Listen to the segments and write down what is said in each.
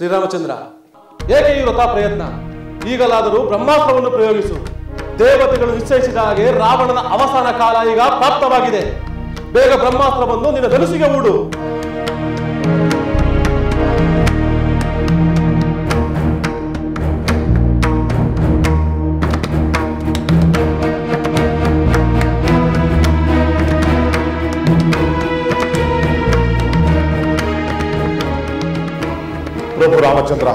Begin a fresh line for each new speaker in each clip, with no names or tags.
ಶ್ರೀರಾಮಚಂದ್ರ, ಏಕೆ ಈ ವ್ರತ ಪ್ರಯತ್ನ? ಈಗಲಾದರೂ ಬ್ರಹ್ಮಾಸ್ತ್ರವನ್ನು ಪ್ರಯೋಗಿಸು. ದೇವತೆಗಳು ನಿಶ್ಚಯಿಸಿದ ಹಾಗೆ ರಾವಣನ ಅವಸಾನ ಕಾಲ ಈಗ ಪ್ರಾಪ್ತವಾಗಿದೆ. ಬೇಗ ಬ್ರಹ್ಮಾಸ್ತ್ರವನ್ನು ನಿನ್ನ ಧನುಸಿಗೆ ಹೂಡು.
ಪ್ರಭು ರಾಮಚಂದ್ರ,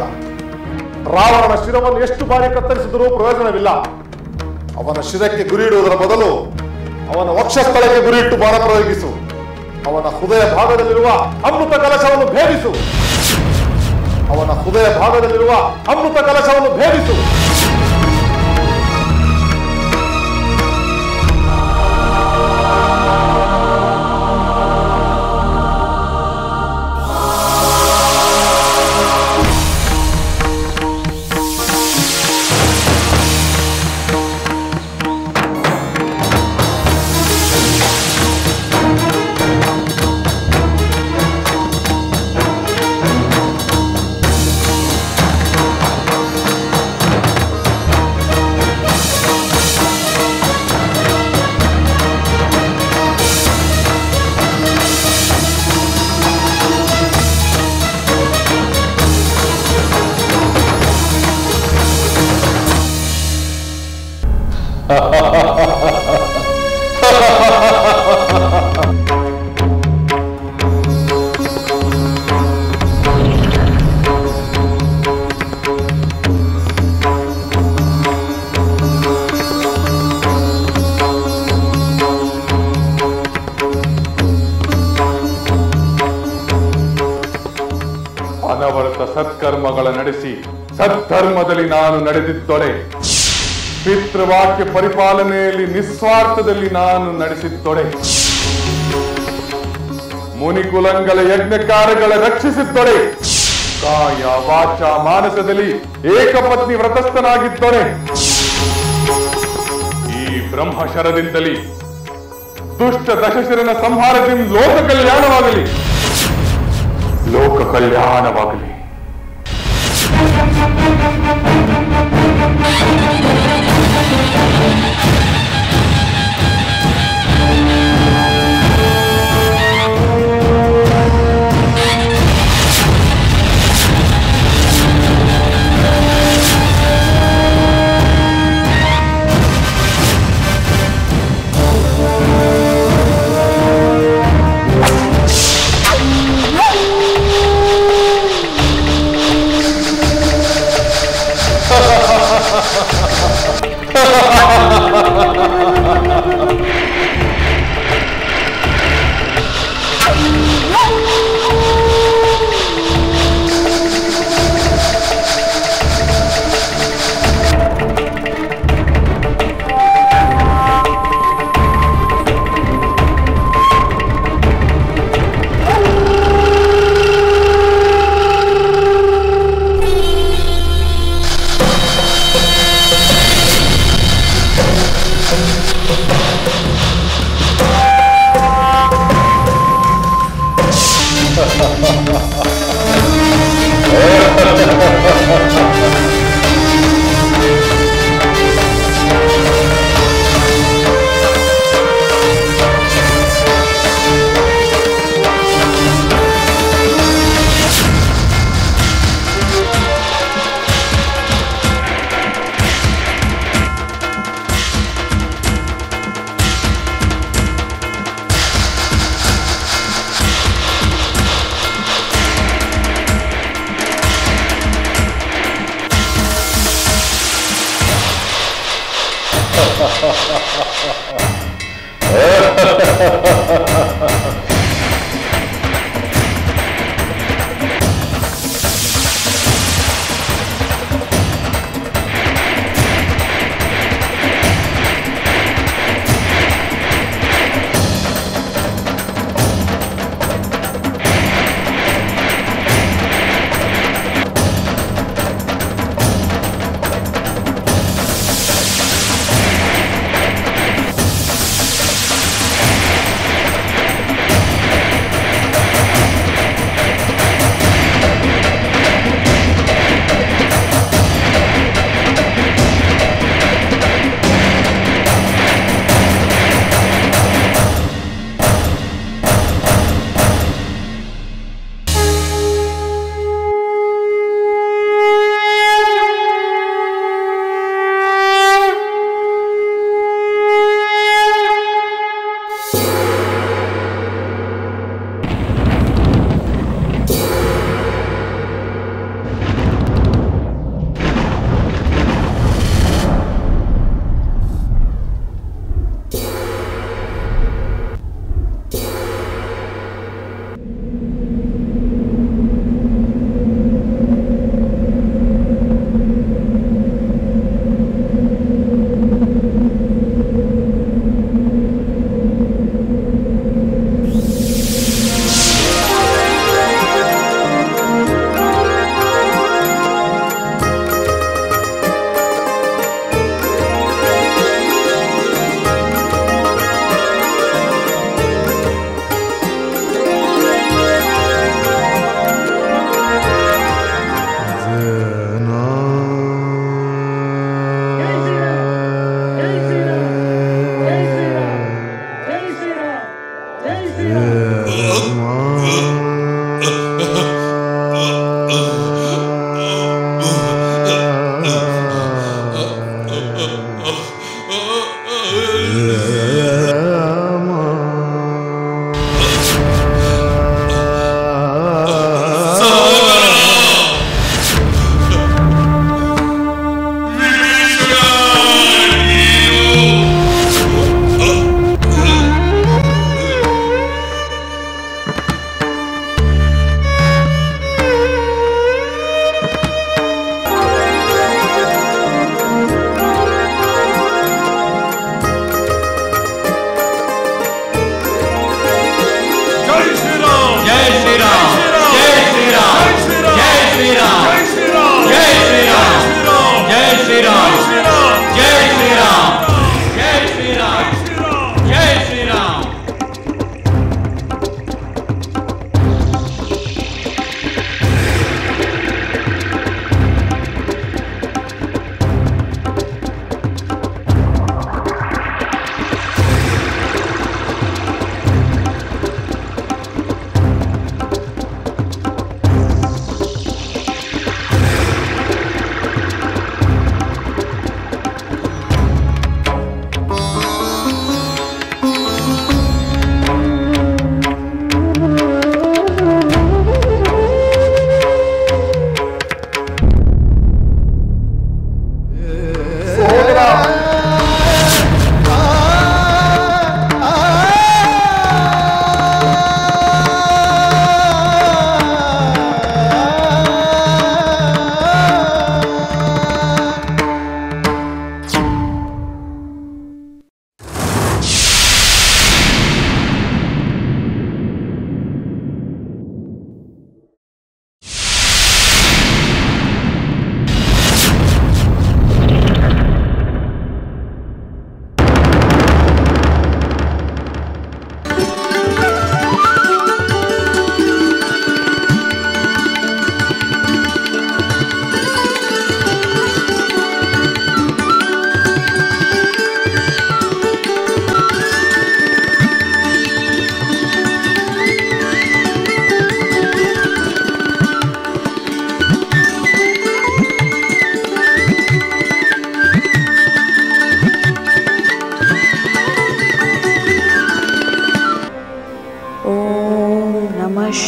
ರಾವಣನ ಶಿರವನ್ನು ಎಷ್ಟು ಬಾರಿ ಕತ್ತರಿಸಿದರೂ ಪ್ರಯೋಜನವಿಲ್ಲ. ಅವನ ಶಿರಕ್ಕೆ ಗುರಿಯಿಡುವುದರ ಬದಲು ಅವನ ವಕ್ಷಸ್ಥಳಕ್ಕೆ ಗುರಿಯಿಟ್ಟು ಬಾಣ ಪ್ರಯೋಗಿಸು. ಅವನ ಹೃದಯ ಭಾಗದಲ್ಲಿರುವ ಅಮೃತ ಕಲಶವನ್ನು ಭೇದಿಸು. ಅವನ ಹೃದಯ ಭಾಗದಲ್ಲಿರುವ ಅಮೃತ ಕಲಶವನ್ನು ಭೇದಿಸು.
ಅನವರತ ಸತ್ಕರ್ಮಗಳ ನಡೆಸಿ ಸದ್ಧರ್ಮದಲ್ಲಿ ನಾನು ನಡೆದಿದ್ದೊಡೆ. ಪಿತೃವಾಕ್ಯ ಪರಿಪಾಲನೆಯಲ್ಲಿ ನಿಸ್ವಾರ್ಥದಲ್ಲಿ ನಾನು ನಡೆಸಿದ್ದೊಡೆ. ಮುನಿಕುಲಂಗಳ ಯಜ್ಞಕಾರ್ಯಗಳ ರಕ್ಷಿಸಿದ್ದೊಡೆ. ಕಾಯ ವಾಚ ಮಾನಸದಲ್ಲಿ ಏಕಪತ್ನಿ ವ್ರತಸ್ಥನಾಗಿದ್ದೊಡೆ. ಈ ಬ್ರಹ್ಮಶರದಿಂದಲೇ ದುಷ್ಟ ದಶಶರನ ಸಂಹಾರದಿಂದ ಲೋಕ ಕಲ್ಯಾಣವಾಗಲಿ, ಲೋಕ ಕಲ್ಯಾಣವಾಗಲಿ.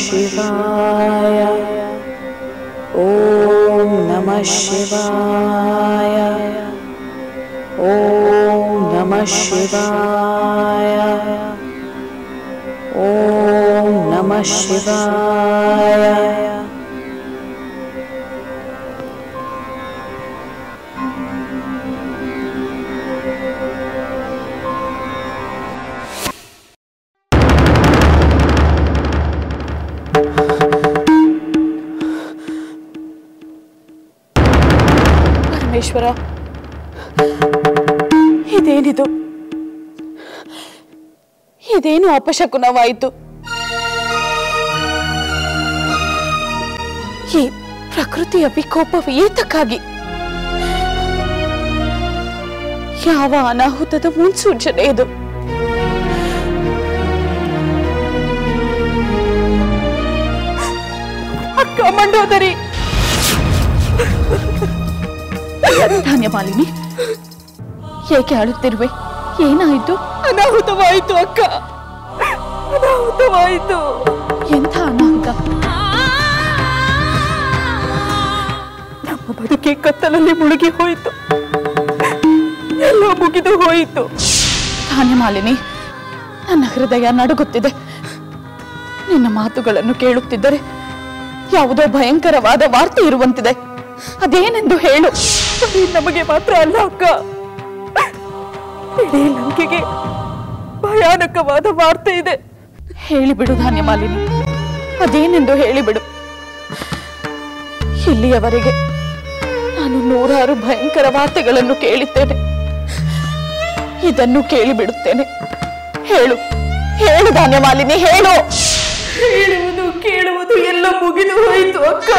शिवाय ओम नमः शिवाय ओम नमः शिवाय ओम नमः शिवाय परमेश्वर इदेनिदु इदेनु अपशकुनवायितु ಈ ಪ್ರಕೃತಿಯ ವಿಕೋಪವು ಏತಕ್ಕಾಗಿ ಯಾವ ಅನಾಹುತದ ಮುನ್ಸೂಚನೆ ಇದು ಅಕ್ಕ ಮಂಡೋದರಿ ಧಾನ್ಯಮಾಲಿನಿ ಏಕೆ ಅಳುತ್ತಿರುವೆ ಏನಾಯಿತು ಅನಾಹುತವಾಯಿತು ಅಕ್ಕ ಅನಾಹುತವಾಯಿತು ಎಂಥ ಅನಾಹುತ ನಮ್ಮ ಬದುಕಿ ಕತ್ತಲಲ್ಲಿ ಮುಳುಗಿ ಹೋಯಿತು ಎಲ್ಲ ಮುಗಿದು ಹೋಯಿತು ಧಾನ್ಯಮಾಲಿನಿ ನನ್ನ ಹೃದಯ ನಡುಗುತ್ತಿದೆ ನಿನ್ನ ಮಾತುಗಳನ್ನು ಕೇಳುತ್ತಿದ್ದರೆ ಯಾವುದೋ ಭಯಂಕರವಾದ ವಾರ್ತೆ ಇರುವಂತಿದೆ ಅದೇನೆಂದು ಹೇಳು ನಮಗೆ ಮಾತ್ರ ಅಲ್ಲ ಅಕ್ಕ ಇಡೀ ಲಂಕೆಗೆ ಭಯಾನಕವಾದ ವಾರ್ತೆ ಇದೆ ಹೇಳಿಬಿಡು ಧಾನ್ಯಮಾಲಿನಿ ಅದೇನೆಂದು ಹೇಳಿಬಿಡು ಇಲ್ಲಿಯವರೆಗೆ ನಾನು ನೂರಾರು ಭಯಂಕರ ವಾರ್ತೆಗಳನ್ನು ಕೇಳಿದ್ದೇನೆ ಇದನ್ನು ಕೇಳಿಬಿಡುತ್ತೇನೆ ಹೇಳು ಹೇಳು ಧಾನ್ಯಮಾಲಿನಿ ಹೇಳು ಹೇಳುವುದು ಕೇಳುವುದು ಎಲ್ಲ ಮುಗಿದು ಹೋಯಿತು ಅಕ್ಕ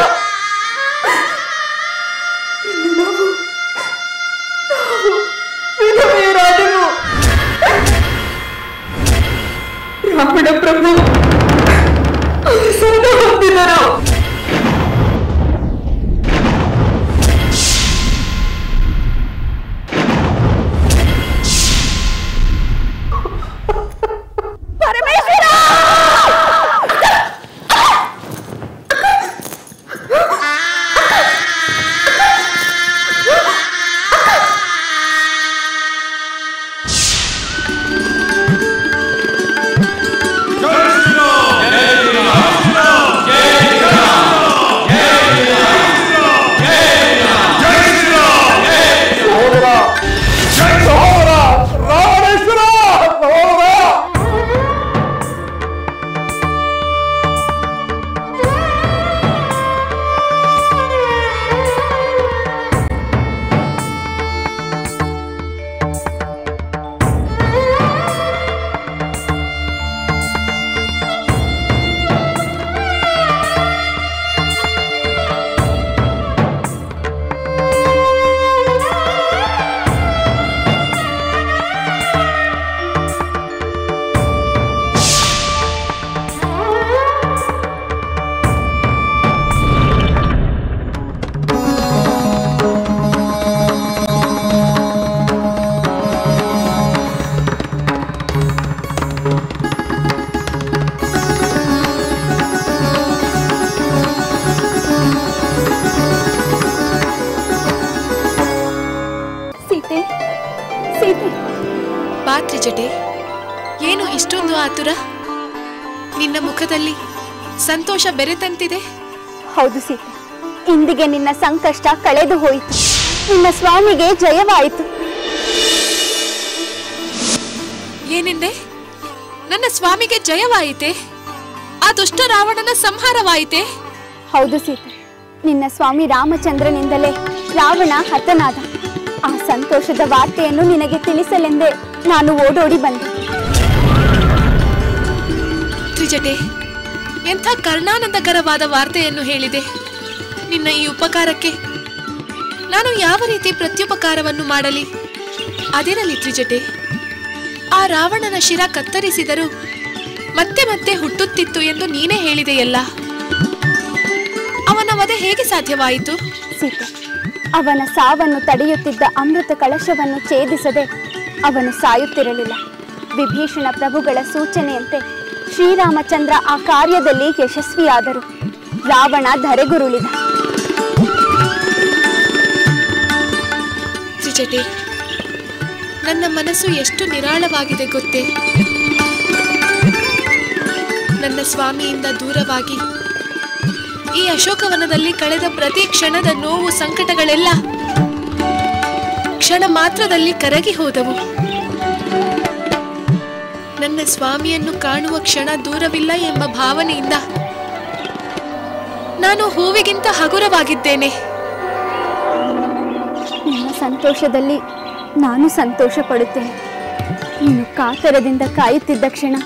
ವಿಧವೆಯರಾದೆವು ರಾವಣ ಪ್ರಭು ರಾಕ್ಷಸರು.
ತ್ರಿಜಟೆ, ಏನು ಇಷ್ಟೊಂದು ಆತುರ? ನಿನ್ನ ಮುಖದಲ್ಲಿ ಸಂತೋಷ ಬೆರೆತಂತಿದೆ.
ಹೌದು ಸೀತೆ, ಇಂದಿಗೆ ನಿನ್ನ ಸಂಕಷ್ಟ ಕಳೆದು ಹೋಯಿತು. ನಿನ್ನ ಸ್ವಾಮಿಗೆ ಜಯವಾಯಿತು.
ಏನೆಂದೆ? ನನ್ನ ಸ್ವಾಮಿಗೆ ಜಯವಾಯಿತೆ? ಆ ದುಷ್ಟ ರಾವಣನ ಸಂಹಾರವಾಯಿತೆ?
ಹೌದು ಸೀತೆ, ನಿನ್ನ ಸ್ವಾಮಿ ರಾಮಚಂದ್ರನಿಂದಲೇ ರಾವಣ ಹತನಾದ. ಆ ಸಂತೋಷದ ವಾರ್ತೆಯನ್ನು ನಿನಗೆ ತಿಳಿಸಲೆಂದೇ ನಾನು ಓಡೋಡಿ ಬಂದೆ.
ತ್ರಿಜಟೆ, ಎಂಥ ಕರ್ಣಾನಂದಕರವಾದ ವಾರ್ತೆಯನ್ನು ಹೇಳಿದೆ. ನಿನ್ನ ಈ ಉಪಕಾರಕ್ಕೆ ನಾನು ಯಾವ ರೀತಿ ಪ್ರತ್ಯುಪಕಾರವನ್ನು ಮಾಡಲಿ? ಅದಿರಲಿ ತ್ರಿಜಟೆ, ಆ ರಾವಣನ ಶಿರ ಕತ್ತರಿಸಿದರೂ ಮತ್ತೆ ಮತ್ತೆ ಹುಟ್ಟುತ್ತಿತ್ತು ಎಂದು ನೀನೇ ಹೇಳಿದೆಯಲ್ಲ, ಅವನ ವಧೆ ಹೇಗೆ ಸಾಧ್ಯವಾಯಿತು?
ಸೀತೆ, ಅವನ ಸಾವನ್ನು ತಡೆಯುತ್ತಿದ್ದ ಅಮೃತ ಕಳಶವನ್ನು ಛೇದಿಸದೆ ಅವನು ಸಾಯುತ್ತಿರಲಿಲ್ಲ. ವಿಭೀಷಣ ಪ್ರಭುಗಳ ಸೂಚನೆಯಂತೆ ಶ್ರೀರಾಮಚಂದ್ರ ಆ ಕಾರ್ಯದಲ್ಲಿ ಯಶಸ್ವಿಯಾದರು. ರಾವಣ ಧರೆಗುರುಳಿದ.
ತ್ರಿಜಟೆ, ನನ್ನ ಮನಸ್ಸು ಎಷ್ಟು ನಿರಾಳವಾಗಿದೆ ಗೊತ್ತೇ? ನನ್ನ ಸ್ವಾಮಿಯಿಂದ ದೂರವಾಗಿ ಈ ಅಶೋಕವನದಲ್ಲಿ ಕಳೆದ ಪ್ರತಿ ಕ್ಷಣದ ನೋವು ಸಂಕಟಗಳೆಲ್ಲ ಕ್ಷಣ ಮಾತ್ರದಲ್ಲಿ ಕರಗಿ ಹೋದವು. ನನ್ನ ಸ್ವಾಮಿಯನ್ನು ಕಾಣುವ ಕ್ಷಣ ದೂರವಿಲ್ಲ ಎಂಬ ಭಾವನೆಯಿಂದ ನಾನು ಹೂವಿಗಿಂತ ಹಗುರವಾಗಿದ್ದೇನೆ.
ನಿನ್ನ ಸಂತೋಷದಲ್ಲಿ ನಾನು ಸಂತೋಷ ಪಡುತ್ತೇನೆ. ನೀನು ಕಾತರದಿಂದ ಕಾಯುತ್ತಿದ್ದ ಕ್ಷಣ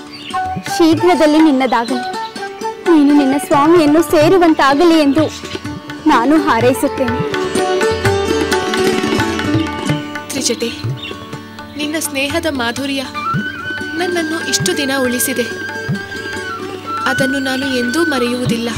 ಶೀಘ್ರದಲ್ಲಿ ನಿನ್ನದಾಗಲಿ. ನೀನು ನಿನ್ನ ಸ್ವಾಮಿಯನ್ನು ಸೇರುವಂತಾಗಲಿ ಎಂದು ನಾನು ಹಾರೈಸುತ್ತೇನೆ.
ತ್ರಿಜಟೆ, ನಿನ್ನ ಸ್ನೇಹದ ಮಾಧುರ್ಯ ನನ್ನನ್ನು ಇಷ್ಟು ದಿನ ಉಳಿಸಿದೆ. ಅದನ್ನು ನಾನು ಎಂದೂ ಮರೆಯುವುದಿಲ್ಲ.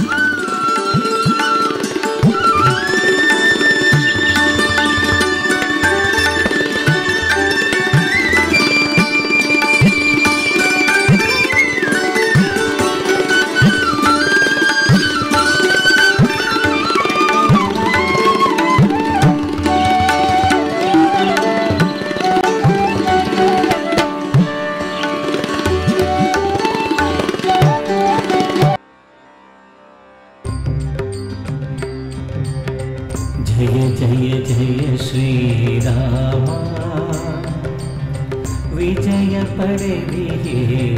जय जय जय श्री राम विजय पड़े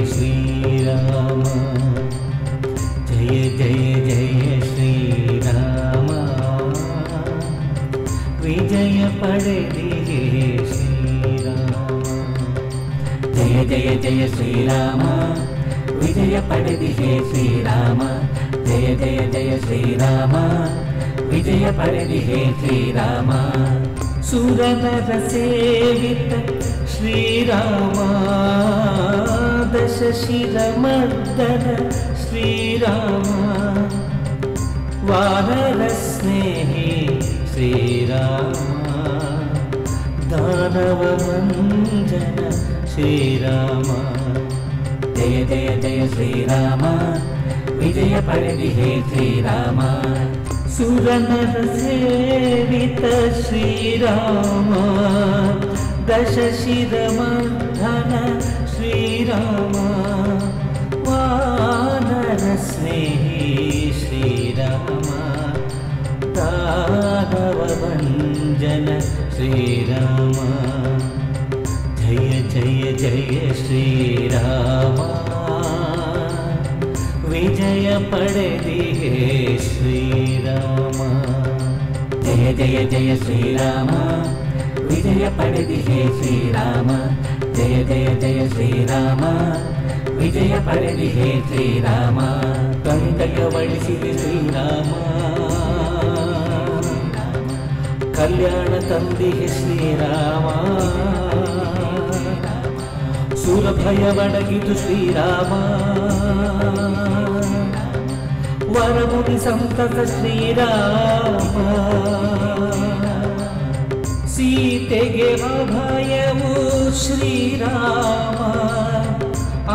श्री राम जय जय जय श्री राम विजय पड़े श्री राम जय जय जय श्री राम विजय पड़े श्री राम जय जय जय श्री राम विजय पड़े श्रीराम सुरनर सेवित श्रीराम दश शिरमर्दन श्रीराम ವಾನರ ಸ್ನೇಹಿ ಶ್ರೀರಾಮ ದಾನವ ಮಂಜನ ಶ್ರೀರಾಮ ಜಯ ಜಯ ಜಯ ಶ್ರೀರಾಮ ವಿಜಯ ಪಡೆದಿ ಹೇ ಶ್ರೀರಾಮ ಸುರನರ ಸೇವಿತ ಶ್ರೀರಾಮ ದಶ ಶಿರಮರ್ಧನ ಶ್ರೀರಾಮ ವಾನರ ಸ್ನೇಹಿ ಶ್ರೀರಾಮ दानव भंजन श्रीराम जय जय जय श्रीराम विजय पडेदिहे श्रीराम जय जय जय श्रीराम विजय पडेदिहे श्रीराम जय जय जय श्रीराम विजय पडेदिहे श्रीराम कलितयवळिसिदे श्रीराम कल्याण तंदिहे श्रीराम सुरभयवडगिदु श्रीराम वरमुनि संतत श्रीराम सीतेगे अभयवु श्रीराम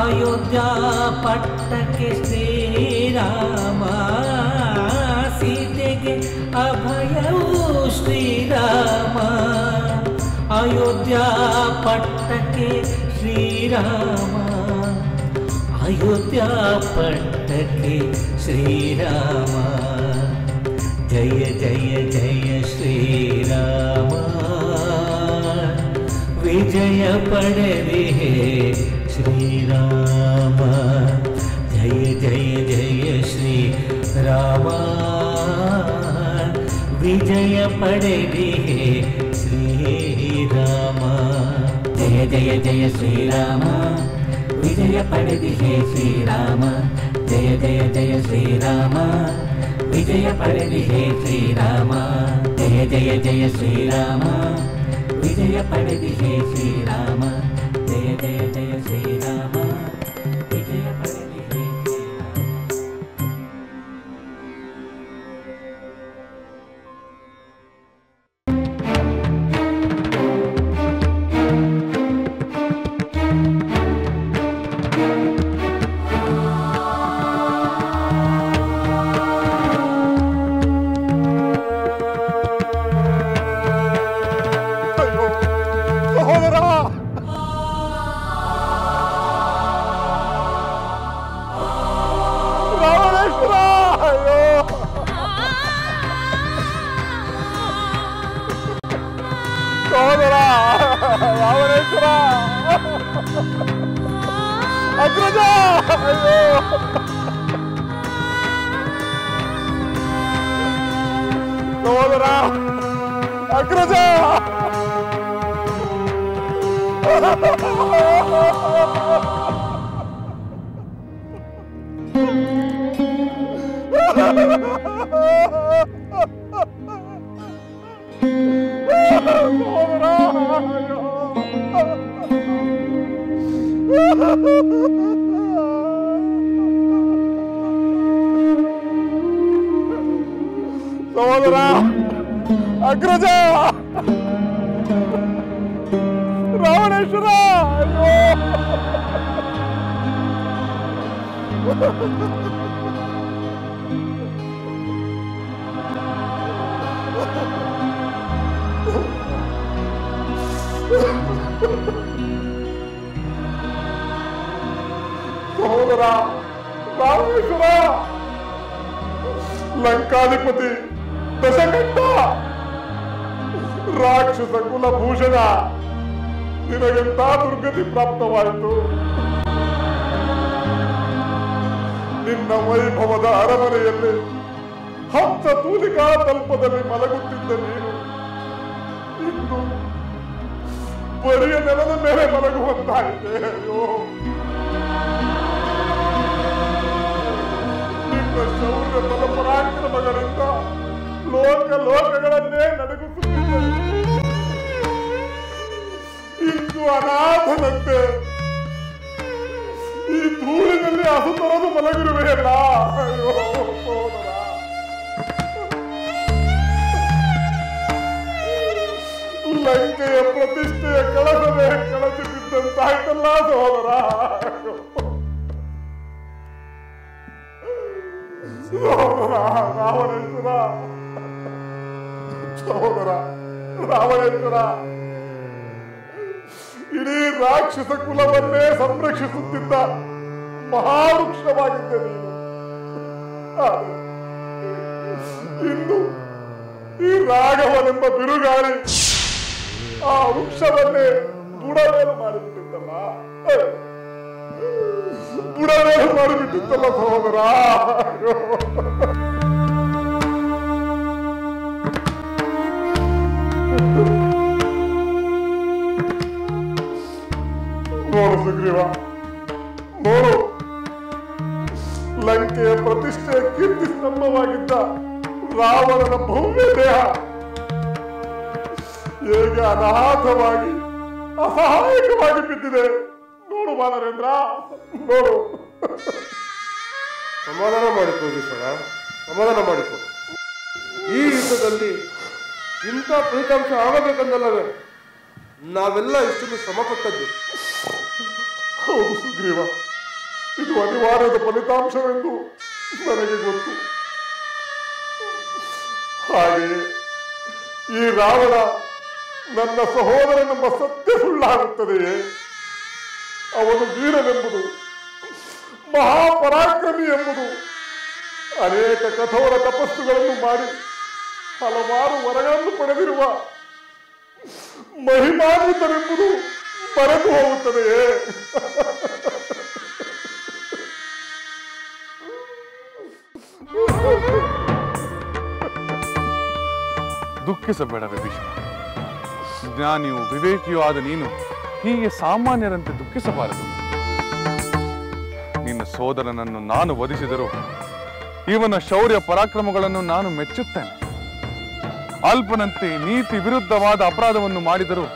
अयोध्या पट्टके श्रीराम सीतेगे अभयवु श्रीराम अयोध्या पट्टके श्रीराम अयोध्या पट्टके श्रीराम जय जय जय श्रीराम विजय पडेदिहे श्रीराम जय जय जय श्रीराम विजय पडेदिहे श्रीराम जय जय जय श्रीराम विजय पडेदिहे श्रीराम जय जय जय श्रीराम विजय पडेदिहे श्रीराम जय जय जय श्रीराम विजय पडेदिहे श्रीराम जय जय जय श्रीराम विजय पडेदिहे
अग्रज रावणेश्वर सहोदर रावणेश्वर लंकाधिपति दशकंठ राक्षस कुलभूषण ನಿನಗೆಂತ ದುರ್ಗತಿ ಪ್ರಾಪ್ತವಾಯಿತು ನಿನ್ನ ವೈಭವದ ಅರಮನೆಯಲ್ಲಿ ಹಂಸ ತೂಲಿಕಾ ತಲ್ಪದಲ್ಲಿ ಮಲಗುತ್ತಿದ್ದ ನೀನು ಇಂದು ಬರಿಯ ನೆಲದ ಮೇಲೆ ಮಲಗುವಂತಾಗಿದೆ ಅಯ್ಯೋ ನಿನ್ನ ಶೌರ್ಯ ಬಲ ಪರಾಕ್ರಮಗಳಿಂದ ಲೋಕಗಳನ್ನೇ ನಡುಗಿಸುತ್ತಿದ್ದೆ ಇಂದು ಅನಾಥನಂತೆ ಈ ಧೂಳಿನಲ್ಲಿ ಹಸು ತೊರೆದು ಮಲಗಿರುವೆಯಲ್ಲ ಅಯ್ಯೋ ಸೋದರ ಪ್ರತಿಷ್ಠೆಯ ಕಳಸವೇ ಕಳಚಿ ಬಿದ್ದಂತಾಯ್ತಲ್ಲ ಸಹೋದರ. ರಾವಣೇಶ್ವರ, ಸಹೋದರ ರಾವಣೇಶ್ವರ, ಇಡೀ ರಾಕ್ಷಸ ಕುಲವನ್ನೇ ಸಂರಕ್ಷಿಸುತ್ತಿದ್ದ ಮಹಾವೃಕ್ಷವಾಗಿದ್ದೆ ನೀನು. ಇಂದು ಈ ರಾಘವನೆಂಬ ಬಿರುಗಾಳಿ ಆ ವೃಕ್ಷವನ್ನೇ ಬುಡಮೇಲು ಮಾಡಿಬಿಟ್ಟಿತ್ತಲ್ಲ, ಬುಡಮೇಲು ಮಾಡಿಬಿಟ್ಟಿತ್ತಲ್ಲ ಸಹೋದರ. ನೋಡು ಸುಗ್ರೀವ, ನೋಡು, ಲಂಕೆಯ ಪ್ರತಿಷ್ಠೆಯ ಕೀರ್ತಿ ಸ್ತಂಭವಾಗಿದ್ದ ರಾವಣನ ಭವ್ಯ ದೇಹ ಹೇಗೆ ಅನಾಥವಾಗಿ ಅಸಹಾಯಕವಾಗಿ ಬಿದ್ದಿದೆ. ನೋಡು ಬಾಲರೇಂದ್ರ, ನೋಡು.
ಸಮಾಧಾನ ಮಾಡಿಕೋ ಭೀಷಣ, ಸಮಾಧಾನ ಮಾಡಿಕೋ. ಈ ಯುದ್ಧದಲ್ಲಿ ಇಂಥ ಫಲಿತಾಂಶ ಆಗಬೇಕಂದಲ್ಲವೇ ನಾವೆಲ್ಲ ಇಷ್ಟನ್ನು ಶ್ರಮಪಟ್ಟದ್ದು.
ಹೌದು ಸುಗ್ರೀವ, ಇದು ಅನಿವಾರ್ಯದ ಫಲಿತಾಂಶವೆಂದು ನನಗೆ ಗೊತ್ತು. ಹಾಗೆಯೇ ಈ ರಾವಣ ನನ್ನ ಸಹೋದರನೆಂಬ ಸತ್ಯ ಸುಳ್ಳಾಗುತ್ತದೆಯೇ? ಅವನು ವೀರನೆಂಬುದು, ಮಹಾಪರಾಕ್ರಮಿ ಎಂಬುದು, ಅನೇಕ ಕಠೋರ ತಪಸ್ಸುಗಳನ್ನು ಮಾಡಿ ಹಲವಾರು ವರಗಳನ್ನು ಪಡೆದಿರುವ ಮಹಿಮಾನ್ವಿತನೆಂಬುದು ಮರೆತು ಹೋಗುತ್ತದೆಯೇ?
ದುಃಖಿಸಬೇಡ ವಿಭೀಷಣ. ಜ್ಞಾನಿಯು ವಿವೇಕಿಯೂ ಆದ ನೀನು ಹೀಗೆ ಸಾಮಾನ್ಯರಂತೆ ದುಃಖಿಸಬಾರದು. ನಿನ್ನ ಸೋದರನನ್ನು ನಾನು ವಧಿಸಿದರೂ ಇವನ ಶೌರ್ಯ ಪರಾಕ್ರಮಗಳನ್ನು ನಾನು ಮೆಚ್ಚುತ್ತೇನೆ. ಅಲ್ಪನಂತೆ ನೀತಿ ವಿರುದ್ಧವಾದ ಅಪರಾಧವನ್ನು ಮಾಡಿದರೂ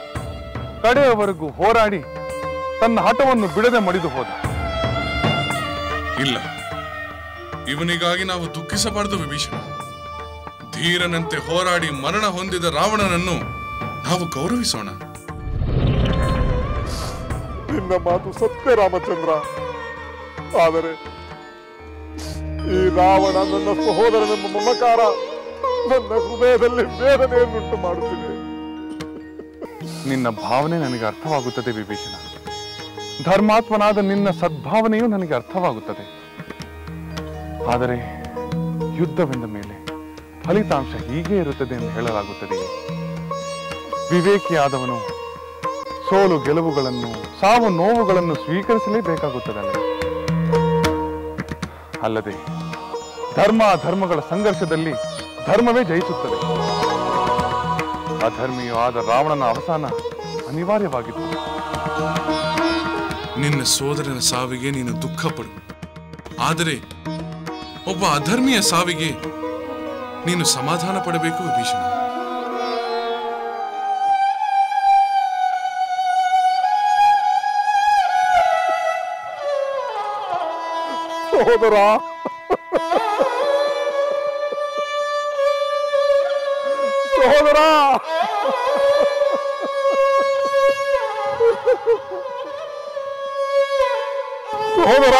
ಕಡೆಯವರೆಗೂ ಹೋರಾಡಿ ತನ್ನ ಹಠವನ್ನು ಬಿಡದೆ ಮಡಿದು ಹೋದ.
ಇಲ್ಲ, ಇವನಿಗಾಗಿ ನಾವು ದುಃಖಿಸಬಾರದು ವಿಭೀಷಣ. ಧೀರನಂತೆ ಹೋರಾಡಿ ಮರಣ ಹೊಂದಿದ ರಾವಣನನ್ನು ನಾವು ಗೌರವಿಸೋಣ.
ನಿನ್ನ ಮಾತು ಸತ್ಯ ರಾಮಚಂದ್ರ. ಆದರೆ ಈ ರಾವಣ ನನ್ನ ಸಹೋದರನೆಂಬ ಮಮಕಾರ ನನ್ನ ಹೃದಯದಲ್ಲಿ ವೇದನೆಯನ್ನುಂಟು ಮಾಡುತ್ತಿದೆ.
ನಿನ್ನ ಭಾವನೆ ನನಗೆ ಅರ್ಥವಾಗುತ್ತದೆ ವಿಭೀಷಣ. ಧರ್ಮಾತ್ಮನಾದ ನಿನ್ನ ಸದ್ಭಾವನೆಯೂ ನನಗೆ ಅರ್ಥವಾಗುತ್ತದೆ. ಆದರೆ ಯುದ್ಧವೆಂದ ಮೇಲೆ ಫಲಿತಾಂಶ ಹೀಗೆ ಇರುತ್ತದೆ ಎಂದು ಹೇಳಲಾಗುತ್ತದೆ. ವಿವೇಕಿಯಾದವನು ಸೋಲು ಗೆಲುವುಗಳನ್ನು, ಸಾವು ನೋವುಗಳನ್ನು ಸ್ವೀಕರಿಸಲೇಬೇಕಾಗುತ್ತದೆ. ಅಲ್ಲದೆ ಧರ್ಮ ಧರ್ಮಗಳ ಸಂಘರ್ಷದಲ್ಲಿ ಧರ್ಮವೇ ಜಯಿಸುತ್ತದೆ. ಅಧರ್ಮಿಯೂ ಆದ ರಾವಣನ ಅವಸಾನ ಅನಿವಾರ್ಯವಾಗಿತ್ತು.
ನಿನ್ನ ಸೋದರನ ಸಾವಿಗೆ ನೀನು ದುಃಖ ಪಡು, ಆದರೆ ಒಬ್ಬ ಅಧರ್ಮಿಯ ಸಾವಿಗೆ ನೀನು ಸಮಾಧಾನ ಪಡಬೇಕು ವಿಭೀಷಣ.
ಸಹೋದರ, ಸಹೋದರ, ಸಹೋದರ,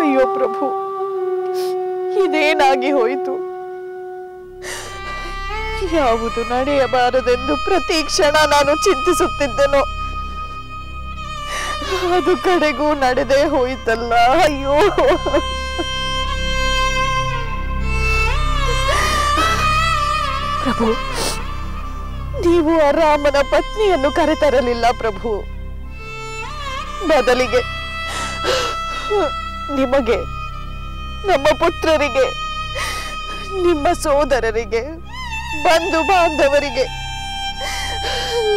ಅಯ್ಯೋ
ಪ್ರಭು, ಇದೇನಾಗಿ ಹೋಯಿತು? ಯಾವುದು ನಡೆಯಬಾರದೆಂದು ಪ್ರತಿ ಕ್ಷಣ ನಾನು ಚಿಂತಿಸುತ್ತಿದ್ದೆನೋ ಅದು ಕಡೆಗೂ ನಡೆದೇ ಹೋಯ್ತಲ್ಲ. ಅಯ್ಯೋ, ಪ್ರಭು, ನೀವು ಆ ರಾಮನ ಪತ್ನಿಯನ್ನು ಕರೆತರಲಿಲ್ಲ ಪ್ರಭು. ಬದಲಿಗೆ ನಿಮಗೆ, ನಮ್ಮ ಪುತ್ರರಿಗೆ, ನಿಮ್ಮ ಸೋದರರಿಗೆ, ಬಂಧು ಬಾಂಧವರಿಗೆ,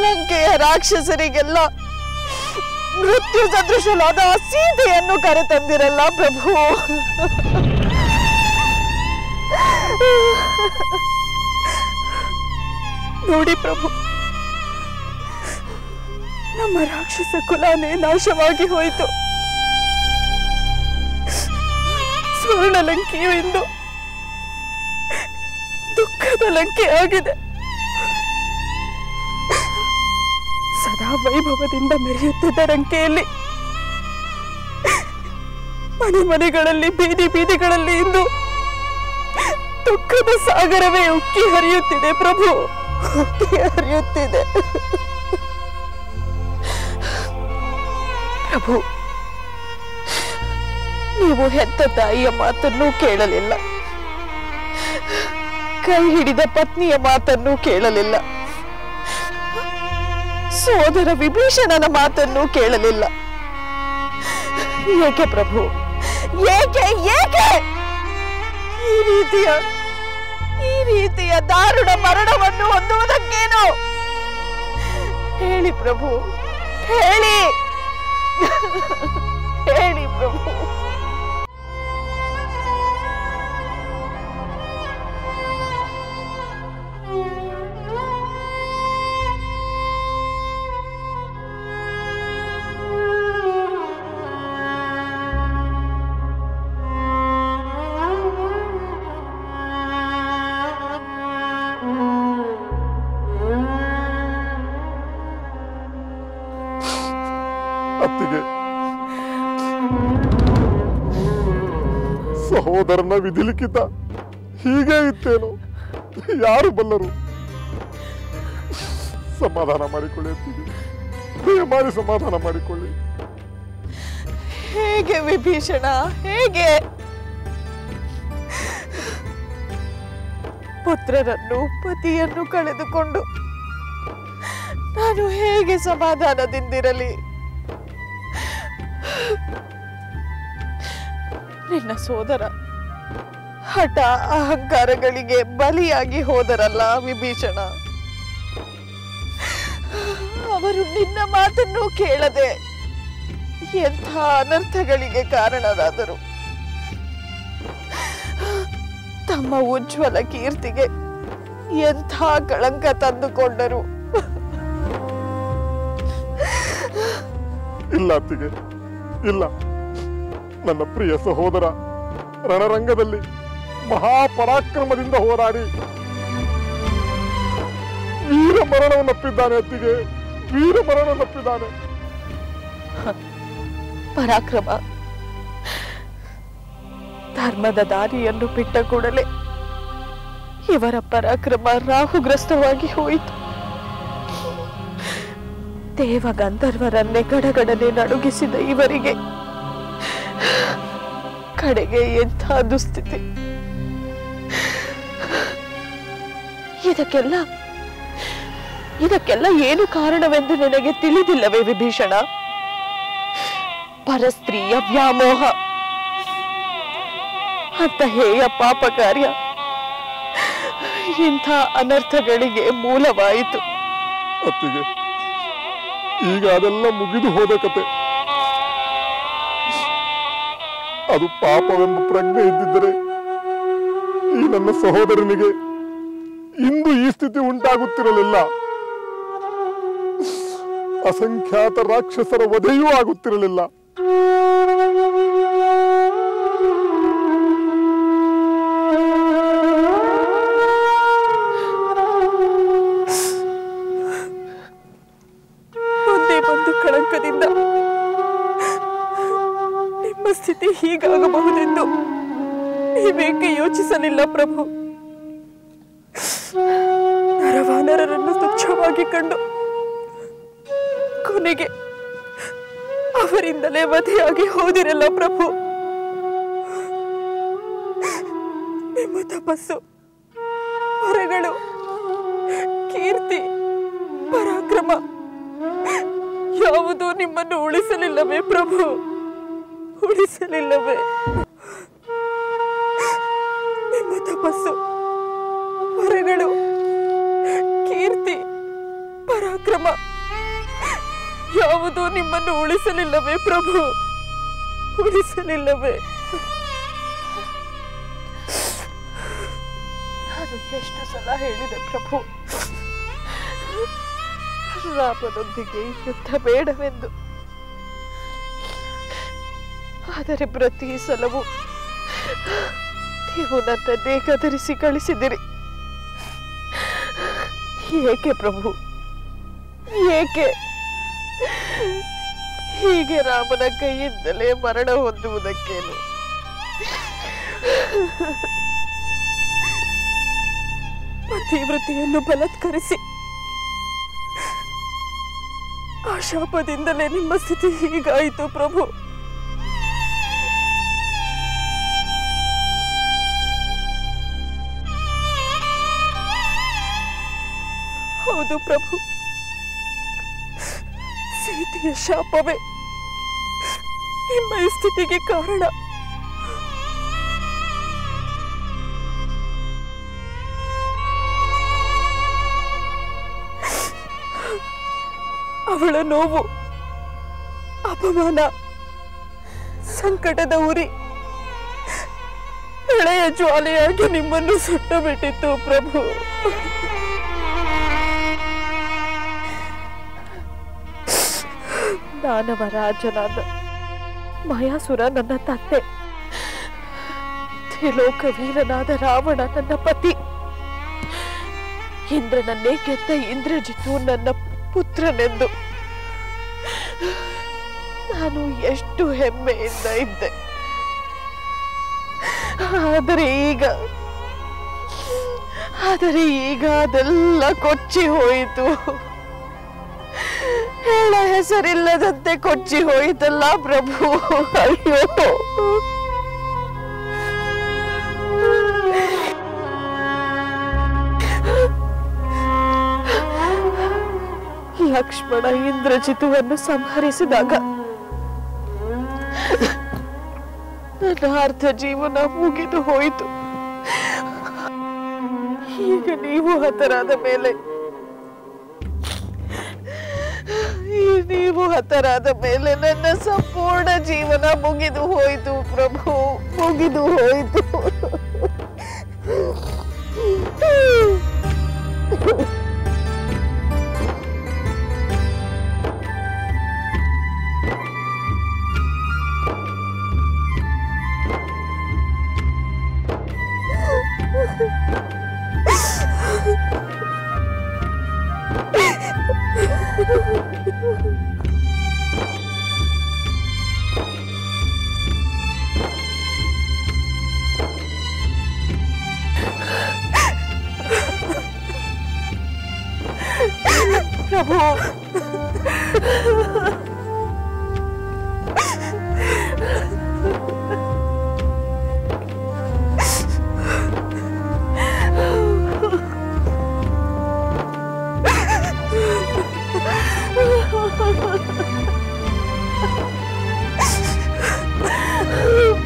ಲಂಕೆಯ ರಾಕ್ಷಸರಿಗೆಲ್ಲ ಮೃತ್ಯು ಸದೃಶಲಾದ ಸೀತೆಯನ್ನು ಕರೆತಂದಿರಲ್ಲ ಪ್ರಭು. ನೋಡಿ ಪ್ರಭು, ನಮ್ಮ ರಾಕ್ಷಸ ಕುಲನೇ ನಾಶವಾಗಿ ಹೋಯಿತು. ಸ್ವರ್ಣ ಲಂಕೆಯು ಇಂದು ದುಃಖದ ಲಂಕೆ ಆಗಿದೆ. ಸದಾ ವೈಭವದಿಂದ ಮೆರೆಯುತ್ತಿದ್ದ ಲಂಕೆಯಲ್ಲಿ ಮನೆ ಮನೆಗಳಲ್ಲಿ, ಬೀದಿ ಬೀದಿಗಳಲ್ಲಿ ಇಂದು ದುಃಖದ ಸಾಗರವೇ ಉಕ್ಕಿ ಹರಿಯುತ್ತಿದೆ ಪ್ರಭು, ಉಕ್ಕಿ ಹರಿಯುತ್ತಿದೆ. ಪ್ರಭು, ನೀವು ಹೆತ್ತ ತಾಯಿಯ ಮಾತನ್ನು ಕೇಳಲಿಲ್ಲ, ಕೈ ಹಿಡಿದ ಪತ್ನಿಯ ಮಾತನ್ನು ಕೇಳಲಿಲ್ಲ, ಸೋದರ ವಿಭೀಷಣನ ಮಾತನ್ನು ಕೇಳಲಿಲ್ಲ. ಏಕೆ ಪ್ರಭು, ಏಕೆ ಏಕೆ ಈ ರೀತಿಯ ದಾರುಣ ಮರಣವನ್ನು ಹೊಂದುವುದಕ್ಕೇನು? ಹೇಳಿ ಪ್ರಭು, ಹೇಳಿ ಹೇಳಿ ಪ್ರಭು.
ಅತ್ತಿಗೆ, ಸಹೋದರನ ವಿಧಿಲಿಖಿತ ಹೀಗೆ ಇತ್ತೇನೋ ಯಾರು ಬಲ್ಲರು? ಸಮಾಧಾನ ಮಾಡಿಕೊಳ್ಳಿ ಅತ್ತಿಗೆ, ದಯಮಾಡಿ ಸಮಾಧಾನ ಮಾಡಿಕೊಳ್ಳಿ.
ಹೇಗೆ ವಿಭೀಷಣ, ಹೇಗೆ? ಪುತ್ರರನ್ನು, ಪತಿಯನ್ನು ಕಳೆದುಕೊಂಡು ನಾನು ಹೇಗೆ ಸಮಾಧಾನದಿಂದಿರಲಿ? ನಿನ್ನ ಸೋದರ ಹಠ ಅಹಂಕಾರಗಳಿಗೆ ಬಲಿಯಾಗಿ ಹೋದರಲ್ಲ ವಿಭೀಷಣ. ಅವರು ನಿನ್ನ ಮಾತನ್ನು ಕೇಳದೆ ಎಂಥ ಅನರ್ಥಗಳಿಗೆ ಕಾರಣರಾದರು. ತಮ್ಮ ಉಜ್ವಲ ಕೀರ್ತಿಗೆ ಎಂಥ ಕಳಂಕ ತಂದುಕೊಂಡರು.
ಇಲ್ಲ ಅತ್ತಿಗೆ, ಇಲ್ಲ. ನನ್ನ ಪ್ರಿಯ ಸಹೋದರ ರಣರಂಗದಲ್ಲಿ ಮಹಾಪರಾಕ್ರಮದಿಂದ ಹೋರಾಡಿ ವೀರ ಮರಣವನ್ನಪ್ಪಿದ್ದಾನೆ ಅತ್ತಿಗೆ, ವೀರ ಮರಣವನ್ನಪ್ಪಿದ್ದಾನೆ.
ಪರಾಕ್ರಮ, ಧರ್ಮದ ದಾರಿಯನ್ನು ಬಿಟ್ಟ ಕೂಡಲೇ ಇವರ ಪರಾಕ್ರಮ ರಾಹುಗ್ರಸ್ತವಾಗಿ ಹೋಯಿತು. ದೇವ ಗಂಧರ್ವರನ್ನೇ ಗಡಗಡನೆ ನಡುಗಿಸಿದ ಇವರಿಗೆ ಕಡೆಗೆ ಎಂಥ ದುಸ್ಥಿತಿ. ಇದಕ್ಕೆಲ್ಲ ಏನು ಕಾರಣವೆಂದು ನಿನಗೆ ತಿಳಿದಿಲ್ಲವೇ ವಿಭೀಷಣ? ಪರಸ್ತ್ರೀಯ ವ್ಯಾಮೋಹ ಅಂತ ಹೇಯ ಪಾಪ ಕಾರ್ಯ ಇಂಥ ಅನರ್ಥಗಳಿಗೆ ಮೂಲವಾಯಿತು.
ಅತ್ತಿಗೆ, ಈಗ ಅದೆಲ್ಲ ಮುಗಿದು ಹೋದ ಕತೆ. ಅದು ಪಾಪವೆಂಬ ಪ್ರಜ್ಞೆ ಇದ್ದಿದ್ದರೆ ಈ ನನ್ನ ಸಹೋದರನಿಗೆ ಇಂದು ಈ ಸ್ಥಿತಿ ಉಂಟಾಗುತ್ತಿರಲಿಲ್ಲ. ಅಸಂಖ್ಯಾತ ರಾಕ್ಷಸರ ವಧೆಯೂ ಆಗುತ್ತಿರಲಿಲ್ಲ.
ಒಂದೇ ಒಂದು ಕಳಂಕದಿಂದ ನಿಮ್ಮ ಸ್ಥಿತಿ ಹೀಗಾಗಬಹುದೆಂದು ನೀವೇಕೆ ಯೋಚಿಸಲಿಲ್ಲ ಪ್ರಭು? ನರವಾನರರನ್ನು ತುಚ್ಛವಾಗಿ ಕಂಡು ಕೊನೆಗೆ ಅವರಿಂದಲೇ ವಧೆಯಾಗಿ ಹೋದಿರಲ್ಲ ಪ್ರಭು. ನಿಮ್ಮ ತಪಸ್ಸು, ವರಗಳು, ಕೀರ್ತಿ, ಪರಾಕ್ರಮ ಯಾವುದೂ ನಿಮ್ಮನ್ನು ಉಳಿಸಲಿಲ್ಲವೇ ಪ್ರಭು? ಉಳಿಸಲಿಲ್ಲವೇ? ನಿಮ್ಮ ತಪಸ್ಸು, ವರಗಳು, ಕೀರ್ತಿ, ಪರಾಕ್ರಮ ಯಾವುದೂ ನಿಮ್ಮನ್ನು ಉಳಿಸಲಿಲ್ಲವೇ ಪ್ರಭು? ಉಳಿಸಲಿಲ್ಲವೇ? ನಾನು ಎಷ್ಟು ಸಲ ಹೇಳಿದೆ ಪ್ರಭು, ರಾಮನೊಂದಿಗೆ ಯುದ್ಧ ಬೇಡವೆಂದು. ಆದರೆ ಪ್ರತಿ ಸಲವೂ ನೀವು ನನ್ನನ್ನೇ ಗದರಿಸಿ ಕಳಿಸಿದಿರಿ. ಏಕೆ ಪ್ರಭು, ಏಕೆ? ಹೀಗೆ ರಾಮನ ಕೈಯಿಂದಲೇ ಮರಣ ಹೊಂದುವುದಕ್ಕೇನು? ಪತಿವ್ರತೆಯನ್ನು ಬಲಾತ್ಕರಿಸಿ ಆ ಶಾಪದಿಂದಲೇ ನಿಮ್ಮ ಸ್ಥಿತಿ ಹೀಗಾಯಿತು ಪ್ರಭು. ಹೌದು ಪ್ರಭು, ಸೀತೆಯ ಶಾಪವೇ ನಿಮ್ಮ ಈ ಸ್ಥಿತಿಗೆ ಕಾರಣ. ಅವಳ ನೋವು, ಅಪಮಾನ, ಸಂಕಟದ ಉರಿ ಎಳೆಯ ಜ್ವಾಲೆಯಾಗಿ ನಿಮ್ಮನ್ನು ಸುಟ್ಟು ಬಿಟ್ಟಿತ್ತು ಪ್ರಭು. ದಾನವ ರಾಜನಾದ ಮಯಾಸುರ ನನ್ನ ತಂದೆ, ತ್ರಿಲೋಕ ವೀರನಾದ ರಾವಣ ನನ್ನ ಪತಿ, ಇಂದ್ರನನ್ನೇ ಗೆದ್ದ ಇಂದ್ರಜಿತು ನನ್ನ ಪುತ್ರನೆಂದು ನಾನು ಎಷ್ಟು ಹೆಮ್ಮೆಯಿಂದ ಇದ್ದೆ. ಆದರೆ ಈಗ ಅದೆಲ್ಲ ಕೊಚ್ಚಿ ಹೋಯಿತು. ಹೇಳ ಹೆಸರಿಲ್ಲದಂತೆ ಕೊಚ್ಚಿ ಹೋಯಿತಲ್ಲ ಪ್ರಭು. ಅಯ್ಯೋ, ಲಕ್ಷ್ಮಣ ಇಂದ್ರಜಿತುವನ್ನು ಸಂಹರಿಸಿದಾಗ ನನ್ನ ಅರ್ಧ ಜೀವನ ಮುಗಿದು ಹೋಯಿತು. ಈಗ ನೀವು ಹತರಾದ ಮೇಲೆ ನನ್ನ ಸಂಪೂರ್ಣ ಜೀವನ ಮುಗಿದು ಹೋಯಿತು ಪ್ರಭು, ಮುಗಿದು ಹೋಯಿತು. ಪ್ರಭು,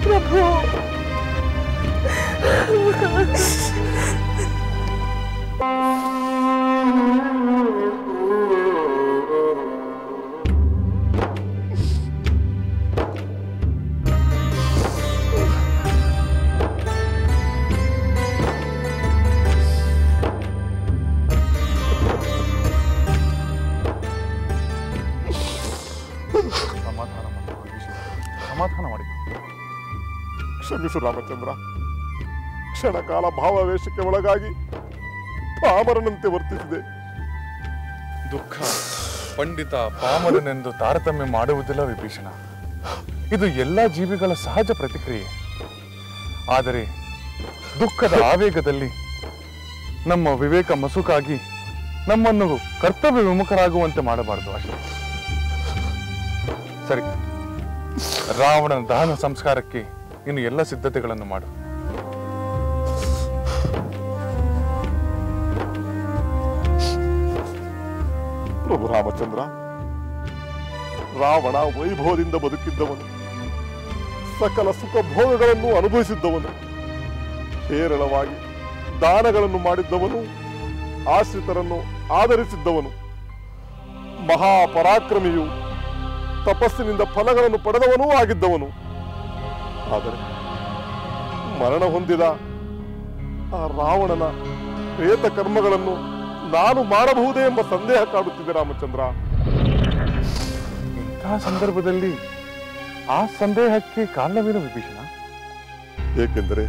ಪ್ರಭು,
ಸಮಾಧಾನ ಮಾಡಿ.
ಕ್ಷಮಿಸು ರಾಮಚಂದ್ರ, ಕ್ಷಣಕಾಲ ಭಾವಾವೇಶಕ್ಕೆ ಒಳಗಾಗಿ ಪಾಮರನಂತೆ ವರ್ತಿಸಿದೆ.
ದುಃಖ ಪಂಡಿತ ಪಾಮರನೆಂದು ತಾರತಮ್ಯ ಮಾಡುವುದಿಲ್ಲ ವಿಭೀಷಣ. ಇದು ಎಲ್ಲ ಜೀವಿಗಳ ಸಹಜ ಪ್ರತಿಕ್ರಿಯೆ. ಆದರೆ ದುಃಖದ ಆವೇಗದಲ್ಲಿ ನಮ್ಮ ವಿವೇಕ ಮಸುಕಾಗಿ ನಮ್ಮನ್ನು ಕರ್ತವ್ಯ ವಿಮುಖರಾಗುವಂತೆ ಮಾಡಬಾರದು ಅಷ್ಟೇ. ಸರಿ, ರಾವಣನ ದಹನ ಸಂಸ್ಕಾರಕ್ಕೆ ಇನ್ನು ಎಲ್ಲ ಸಿದ್ಧತೆಗಳನ್ನು ಮಾಡು.
ಪ್ರಭು ರಾಮಚಂದ್ರ, ರಾವಣ ವೈಭವದಿಂದ ಬದುಕಿದ್ದವನು, ಸಕಲ ಸುಖ ಭೋಗಗಳನ್ನು ಅನುಭವಿಸಿದ್ದವನು, ಹೇರಳವಾಗಿ ದಾನಗಳನ್ನು ಮಾಡಿದ್ದವನು, ಆಶ್ರಿತರನ್ನು ಆದರಿಸಿದ್ದವನು, ಮಹಾಪರಾಕ್ರಮಿಯು, ತಪಸ್ಸಿನಿಂದ ಫಲಗಳನ್ನು ಪಡೆದವನೂ ಆಗಿದ್ದವನು. ಆದರೆ ಮರಣ ಹೊಂದಿದ ಆ ರಾವಣನ ಪ್ರೇತ ಕರ್ಮಗಳನ್ನು ನಾನು ಮಾಡಬಹುದೇ ಎಂಬ ಸಂದೇಹ ಕಾಡುತ್ತಿದೆ ರಾಮಚಂದ್ರ.
ಇಂತಹ ಸಂದರ್ಭದಲ್ಲಿ ಆ ಸಂದೇಹಕ್ಕೆ ಕಾರಣವೇನು ವಿಭೀಷಣ?
ಏಕೆಂದರೆ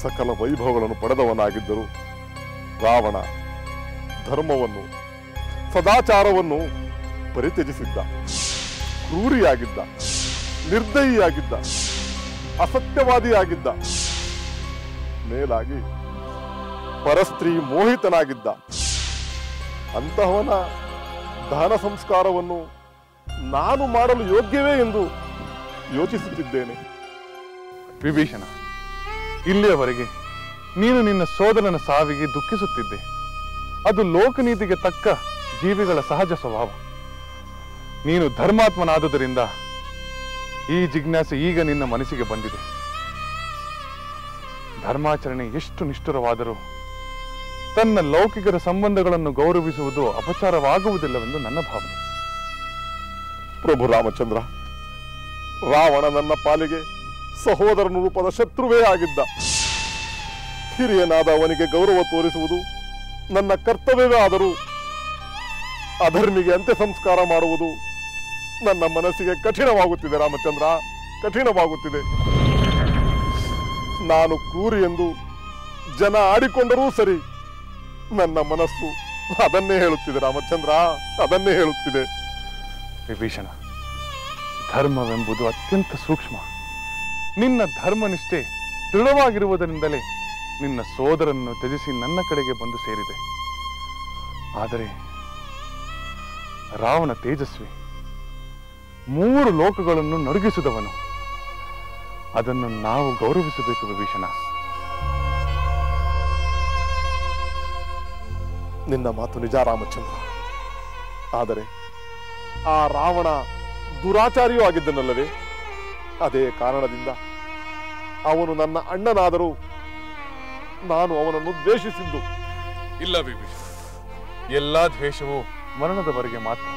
ಸಕಲ ವೈಭವಗಳನ್ನು ಪಡೆದವನಾಗಿದ್ದರೂ ರಾವಣ ಧರ್ಮವನ್ನು, ಸದಾಚಾರವನ್ನು ಪರಿತ್ಯಜಿಸಿದ್ದ, ಕ್ರೂರಿಯಾಗಿದ್ದ, ನಿರ್ದಯಿಯಾಗಿದ್ದ, ಅಸತ್ಯವಾದಿಯಾಗಿದ್ದ, ಮೇಲಾಗಿ ಪರಸ್ತ್ರೀ ಮೋಹಿತನಾಗಿದ್ದ. ಅಂತಹವನ ದಹನ ಸಂಸ್ಕಾರವನ್ನು ನಾನು ಮಾಡಲು ಯೋಗ್ಯವೇ ಎಂದು ಯೋಚಿಸುತ್ತಿದ್ದೇನೆ.
ವಿಭೀಷಣ, ಇಲ್ಲಿಯವರೆಗೆ ನೀನು ನಿನ್ನ ಸೋದರನ ಸಾವಿಗೆ ದುಃಖಿಸುತ್ತಿದ್ದೆ. ಅದು ಲೋಕನೀತಿಗೆ ತಕ್ಕ ಜೀವಿಗಳ ಸಹಜ ಸ್ವಭಾವ. ನೀನು ಧರ್ಮಾತ್ಮನಾದುದರಿಂದ ಈ ಜಿಜ್ಞಾಸೆ ಈಗ ನಿನ್ನ ಮನಸ್ಸಿಗೆ ಬಂದಿದೆ. ಧರ್ಮಾಚರಣೆ ಎಷ್ಟು ನಿಷ್ಠುರವಾದರೂ ತನ್ನ ಲೌಕಿಕರ ಸಂಬಂಧಗಳನ್ನು ಗೌರವಿಸುವುದು ಅಪಚಾರವಾಗುವುದಿಲ್ಲವೆಂದು ನನ್ನ ಭಾವನೆ.
ಪ್ರಭು ರಾಮಚಂದ್ರ, ರಾವಣ ನನ್ನ ಪಾಲಿಗೆ ಸಹೋದರನ ರೂಪದ ಶತ್ರುವೇ ಆಗಿದ್ದ. ಹಿರಿಯನಾದ ಅವನಿಗೆ ಗೌರವ ತೋರಿಸುವುದು ನನ್ನ ಕರ್ತವ್ಯವೇ ಆದರೂ ಅಧರ್ಮಿಗೆ ಅಂತ್ಯ ಸಂಸ್ಕಾರ ಮಾಡುವುದು ನನ್ನ ಮನಸ್ಸಿಗೆ ಕಠಿಣವಾಗುತ್ತಿದೆ ರಾಮಚಂದ್ರ, ಕಠಿಣವಾಗುತ್ತಿದೆ. ನಾನು ಕ್ರೂರಿ ಎಂದು ಜನ ಆಡಿಕೊಂಡರೂ ಸರಿ, ನನ್ನ ಮನಸ್ಸು ಅದನ್ನೇ ಹೇಳುತ್ತಿದೆ ರಾಮಚಂದ್ರ, ಅದನ್ನೇ ಹೇಳುತ್ತಿದೆ.
ವಿಭೀಷಣ, ಧರ್ಮವೆಂಬುದು ಅತ್ಯಂತ ಸೂಕ್ಷ್ಮ. ನಿನ್ನ ಧರ್ಮನಿಷ್ಠೆ ದೃಢವಾಗಿರುವುದರಿಂದಲೇ ನಿನ್ನ ಸೋದರನ್ನು ತ್ಯಜಿಸಿ ನನ್ನ ಕಡೆಗೆ ಬಂದು ಸೇರಿದೆ. ಆದರೆ ರಾವಣ ತೇಜಸ್ವಿ, 3 ಲೋಕಗಳನ್ನು ನಡುಗಿಸಿದವನು. ಅದನ್ನು ನಾವು ಗೌರವಿಸಬೇಕು ವಿಭೀಷಣ.
ನಿನ್ನ ಮಾತು ನಿಜ ರಾಮಚಂದ್ರ. ಆದರೆ ಆ ರಾವಣ ದುರಾಚಾರಿಯೂ ಆಗಿದ್ದನಲ್ಲವೇ? ಅದೇ ಕಾರಣದಿಂದ ಅವನು ನನ್ನ ಅಣ್ಣನಾದರೂ ನಾನು ಅವನನ್ನು ದ್ವೇಷಿಸಿದ್ದು.
ಇಲ್ಲ ವಿಭೀಷಣ, ಎಲ್ಲಾ ದ್ವೇಷವು ಮರಣದವರೆಗೆ ಮಾತ್ರ.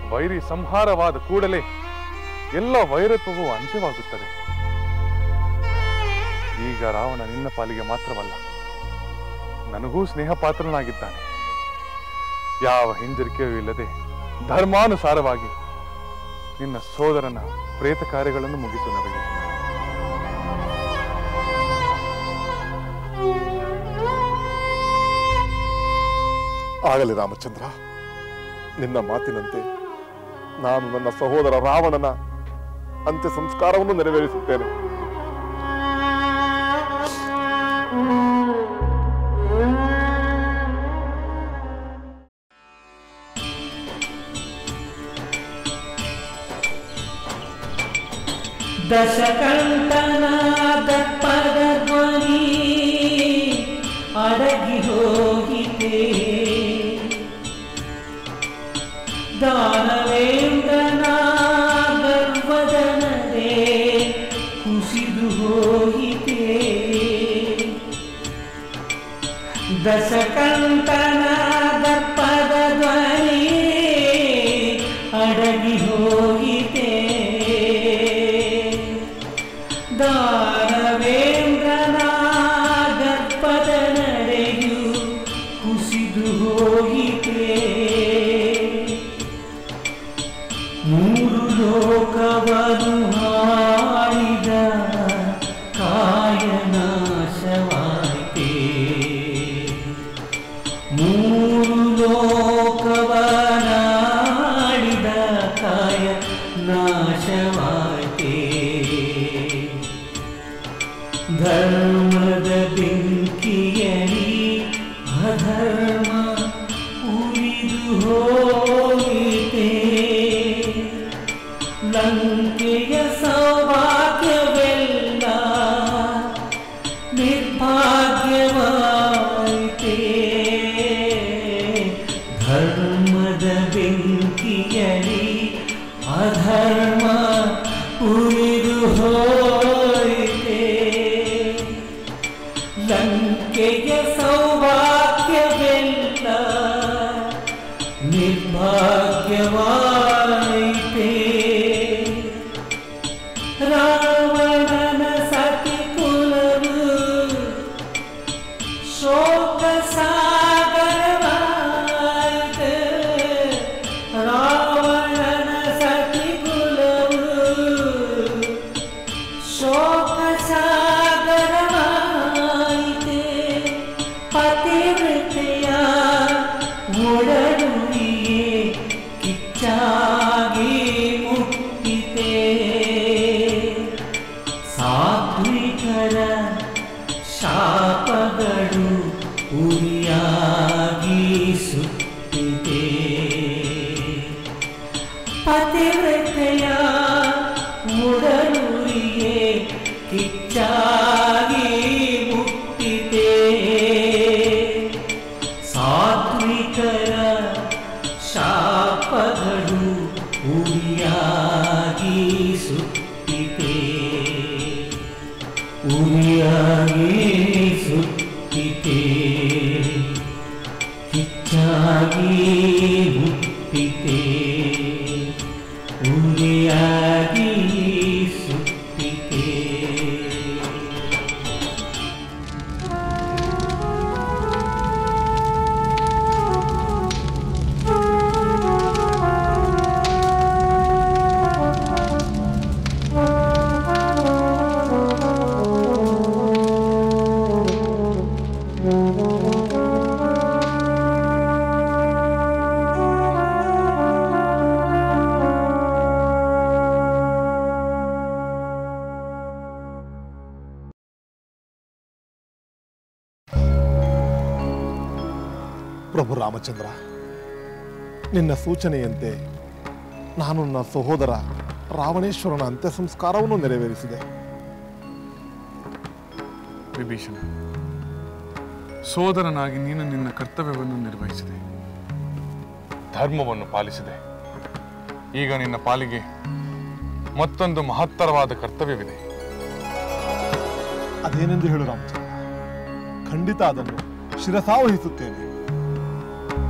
ವೈರಿ ಸಂಹಾರವಾದ ಕೂಡಲೇ ಎಲ್ಲ ವೈರತ್ವವು ಅಂತ್ಯವಾಗುತ್ತದೆ. ಈಗ ರಾವಣ ನಿನ್ನ ಪಾಲಿಗೆ ಮಾತ್ರವಲ್ಲ, ನನಗೂ ಸ್ನೇಹ ಪಾತ್ರನಾಗಿದ್ದಾನೆ. ಯಾವ ಹಿಂಜರಿಕೆಯೂ ಇಲ್ಲದೆ ಧರ್ಮಾನುಸಾರವಾಗಿ ನಿನ್ನ ಸೋದರನ ಪ್ರೇತ ಕಾರ್ಯಗಳನ್ನು ಮುಗಿಸು ನಮಗೆ.
ಆಗಲಿ ರಾಮಚಂದ್ರ, ನಿನ್ನ ಮಾತಿನಂತೆ ನಾನು ನನ್ನ ಸಹೋದರ ರಾವಣನ ಅಂತ್ಯ ಸಂಸ್ಕಾರವನ್ನು ನೆರವೇರಿಸುತ್ತೇನೆ.
ದಶಕಂಠನಾದ ಪದ ಧ್ವನಿ ಅಡಗಿ ಹೋಗಿದೆ. ದಾನವೇಂದ್ರನ ಗರ್ವದನದೆ ಕುಸಿದು ಹೋಗಿದೆ. ದಶಕಂಠನಾದ ಪದ ಧ್ವನಿ ಅಡಗಿ ಹೋಗಿದೆ. ದಾನವೇಂದ್ರನ ಗರ್ಭದ ನಡೆಯು ಕುಸಿದು ಹೋಗಿದೆ. 3 ಲೋಕವನ್ನು ಹಾಡಿದ ಕಾಯನಾಶವಾಯಿತೆ. 3 ಧರ್ಮದ ಬೆಂಕಿಯಲಿ ಅಧರ್ಮ ಉರಿದು ಹೋಯಿತೆ. ಲಂಕೆಯ ಸೌಭಾಗ್ಯವೆಲ್ಲ ನಿರ್ಭಾಗ್ಯವಾಯಿತೆ. ರಾವಣನ ಸತಿ ಕುಲವು ಶೋಕ ಸಾಗರವಾಯಿತೆ. ರಾವಣನ ಸತಿ ಕುಲವು ಶೋಕ ಸಾಗರವಾಯಿತೆ. ಪತಿವ್ರತೆಯ ಒಡನುಡಿಯೇ ಕಿಚ್ಚಾಗಿ ಮುಟ್ಟಿತೆ. ಸಾತ್ವಿಕರ ಶಾಪಗಳು ಉರಿಯಾಗಿ ಸುತ್ತಿದೆ. ಪತಿವ್ರತೆಯ ಒಡನುಡಿಯೇ ಕಿಚ್ಚಾಗಿ ಮುಟ್ಟಿದೆ. ಸಾತ್ವಿಕರ ಶಾಪಗಳು ಉರಿಯಾಗಿ ಸುತ್ತಿದೆ. ಉರಿಯಾಗಿ ಸುತ್ತಿದೆ. ಕಿಚ್ಚಾಗಿ ಮುಟ್ಟಿದೆ. ಉರಿಯಾಗಿ ಸುತ್ತಿದೆ.
ಪ್ರಭು ರಾಮಚಂದ್ರ, ನಿನ್ನ ಸೂಚನೆಯಂತೆ ನಾನು ನನ್ನ ಸಹೋದರ ರಾವಣೇಶ್ವರನ ಅಂತ್ಯ ಸಂಸ್ಕಾರವನ್ನು ನೆರವೇರಿಸಿದೆ.
ವಿಭೀಷಣ, ಸೋದರನಾಗಿ ನೀನು ನಿನ್ನ ಕರ್ತವ್ಯವನ್ನು ನಿರ್ವಹಿಸಿದೆ, ಧರ್ಮವನ್ನು ಪಾಲಿಸಿದೆ. ಈಗ ನಿನ್ನ ಪಾಲಿಗೆ ಮತ್ತೊಂದು ಮಹತ್ತರವಾದ ಕರ್ತವ್ಯವಿದೆ.
ಅದೇನೆಂದು ಹೇಳು ರಾಮಚಂದ್ರ. ಖಂಡಿತ ಅದನ್ನು ಶಿರಸಾವಹಿಸುತ್ತೇನೆ.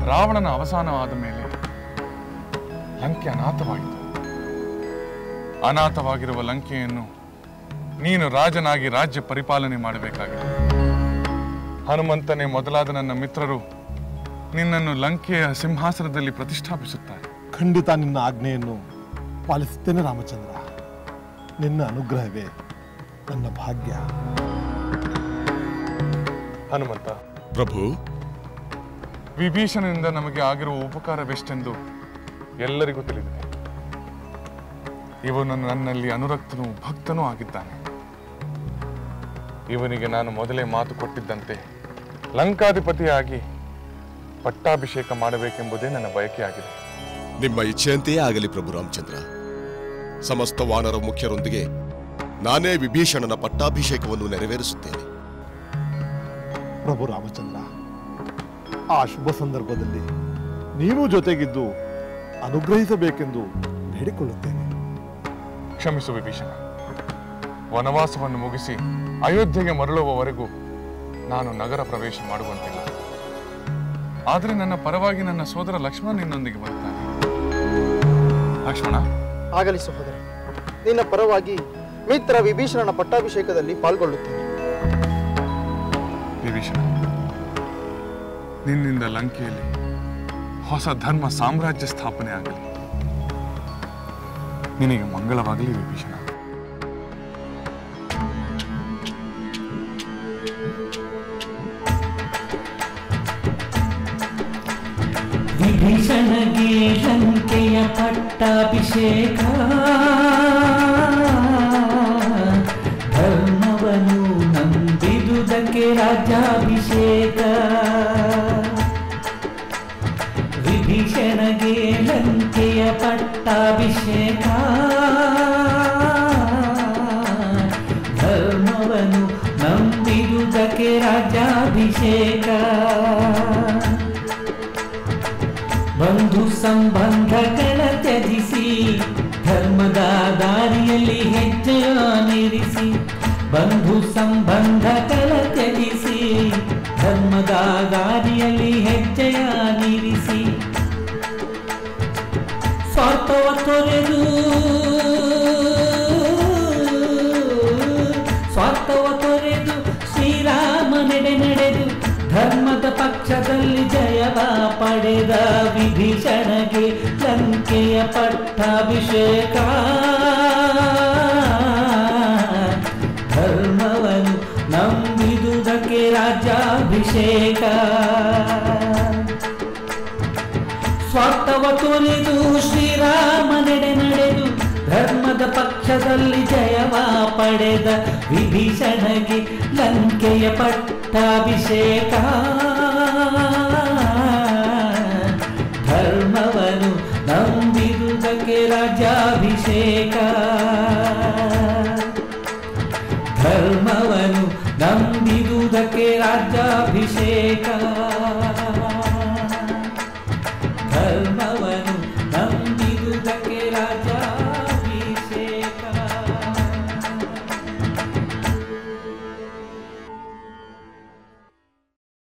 ರಾವಣನ ಅವಸಾನವಾದ ಮೇಲೆ ಲಂಕೆ ಅನಾಥವಾಯಿತು. ಅನಾಥವಾಗಿರುವ ಲಂಕೆಯನ್ನು ನೀನು ರಾಜನಾಗಿ ರಾಜ್ಯ ಪರಿಪಾಲನೆ ಮಾಡಬೇಕಾಗಿದೆ. ಹನುಮಂತನೇ ಮೊದಲಾದ ನನ್ನ ಮಿತ್ರರು ನಿನ್ನನ್ನು ಲಂಕೆಯ ಸಿಂಹಾಸನದಲ್ಲಿ ಪ್ರತಿಷ್ಠಾಪಿಸುತ್ತಾರೆ.
ಖಂಡಿತ ನಿನ್ನ ಆಜ್ಞೆಯನ್ನು ಪಾಲಿಸುತ್ತೇನೆ ರಾಮಚಂದ್ರ. ನಿನ್ನ ಅನುಗ್ರಹವೇ ನನ್ನ ಭಾಗ್ಯ.
ಹನುಮಂತ
ಪ್ರಭು,
ವಿಭೀಷಣನಿಂದ ನಮಗೆ ಆಗಿರುವ ಉಪಕಾರವೆಷ್ಟೆಂದು ಎಲ್ಲರಿಗೂ ತಿಳಿದಿದೆ. ಇವನು ನನ್ನಲ್ಲಿ ಅನುರಕ್ತನೂ ಭಕ್ತನೂ ಆಗಿದ್ದಾನೆ. ಇವನಿಗೆ ನಾನು ಮೊದಲೇ ಮಾತು ಕೊಟ್ಟಿದ್ದಂತೆ ಲಂಕಾಧಿಪತಿಯಾಗಿ ಪಟ್ಟಾಭಿಷೇಕ ಮಾಡಬೇಕೆಂಬುದೇ ನನ್ನ ಬಯಕೆಯಾಗಿದೆ.
ನಿಮ್ಮ ಇಚ್ಛೆಯಂತೆಯೇ ಆಗಲಿ ಪ್ರಭು ರಾಮಚಂದ್ರ. ಸಮಸ್ತ ವಾನರ ಮುಖ್ಯರೊಂದಿಗೆ ನಾನೇ ವಿಭೀಷಣನ ಪಟ್ಟಾಭಿಷೇಕವನ್ನು ನೆರವೇರಿಸುತ್ತೇನೆ.
ಪ್ರಭು ರಾಮಚಂದ್ರ, ಆ ಶುಭ ಸಂದರ್ಭದಲ್ಲಿ ನೀನು ಜೊತೆಗಿದ್ದು ಅನುಗ್ರಹಿಸಬೇಕೆಂದು ಬೇಡಿಕೊಳ್ಳುತ್ತೇನೆ.
ಕ್ಷಮಿಸು ವಿಭೀಷಣ. ವನವಾಸವನ್ನು ಮುಗಿಸಿ ಅಯೋಧ್ಯೆಗೆ ಮರಳುವವರೆಗೂ ನಾನು ನಗರ ಪ್ರವೇಶ ಮಾಡುವಂತಿಲ್ಲ. ಆದರೆ ನನ್ನ ಪರವಾಗಿ ನನ್ನ ಸೋದರ ಲಕ್ಷ್ಮಣ ನಿನ್ನೊಂದಿಗೆ ಬರುತ್ತಾನೆ. ಲಕ್ಷ್ಮಣ,
ಆಗಲಿ ಸಹೋದರ. ನಿನ್ನ ಪರವಾಗಿ ಮಿತ್ರ ವಿಭೀಷಣನ ಪಟ್ಟಾಭಿಷೇಕದಲ್ಲಿ ಪಾಲ್ಗೊಳ್ಳುತ್ತೇನೆ.
ವಿಭೀಷಣ, ನಿನ್ನಿಂದ ಲಂಕೆಯಲ್ಲಿ ಹೊಸ ಧರ್ಮ ಸಾಮ್ರಾಜ್ಯ ಸ್ಥಾಪನೆ ಆಗಲಿ. ನಿನಗೆ ಮಂಗಳವಾಗಲಿ ವಿಭೀಷಣ.
ವಿಭೀಷಣಗೆ ಲಂಕೆಯ ಪಟ್ಟಾಭಿಷೇಕ, ಧರ್ಮವನ್ನು ನಂಬಿದುದಕ್ಕೆ ರಾಜ್ಯಾಭಿಷೇಕ. ವಿಭೀಷಣಗೆ ಲಂಕೆಯ ಪಟ್ಟಾಭಿಷೇಕ, ಧರ್ಮವನ್ನು ನಂಬಿದುದಕ್ಕೆ ರಾಜ್ಯ ರಾಜ್ಯಾಭಿಷೇಕ ಬಂಧು ಸಂಬಂಧಗಳ ತ್ಯಜಿಸಿ ಧರ್ಮದ ದಾರಿಯಲ್ಲಿ ಹೆಜ್ಜೆಯನ್ನಿರಿಸಿ ಬಂಧು ಸಂಬಂಧಗಳ ತ್ಯಜಿಸಿ ಧರ್ಮದ ದಾರಿಯಲ್ಲಿ ಹೆಜ್ಜೆಯನ್ನಿರಿಸಿ ಸ್ವಾರ್ಥವ ತೊರೆದು ಶ್ರೀರಾಮ ನಡೆದು ಧರ್ಮದ ಪಕ್ಷದಲ್ಲಿ ಜಯವ ಪಡೆದ ವಿಭೀಷಣಗೆ ಲಂಕೆಯ ಪಟ್ಟಾಭಿಷೇಕ ಧರ್ಮವನ್ನು ನಂಬಿದುದಕ್ಕೆ ರಾಜ್ಯಾಭಿಷೇಕ ಸ್ವಾರ್ಥವ ತೊರೆದು ಶ್ರೀರಾಮ ನಡೆದು ಧರ್ಮದ ಪಕ್ಷದಲ್ಲಿ ಜಯವ ಪಡೆದ ವಿಭೀಷಣಗೆ ಲಂಕೆಯ ಪಟ್ಟಾಭಿಷೇಕ ಧರ್ಮವನ್ನು ನಂಬಿದುದಕ್ಕೆ ರಾಜ್ಯಾಭಿಷೇಕ ಧರ್ಮವನ್ನು ನಂಬಿದುದಕ್ಕೆ ರಾಜ್ಯಾಭಿಷೇಕ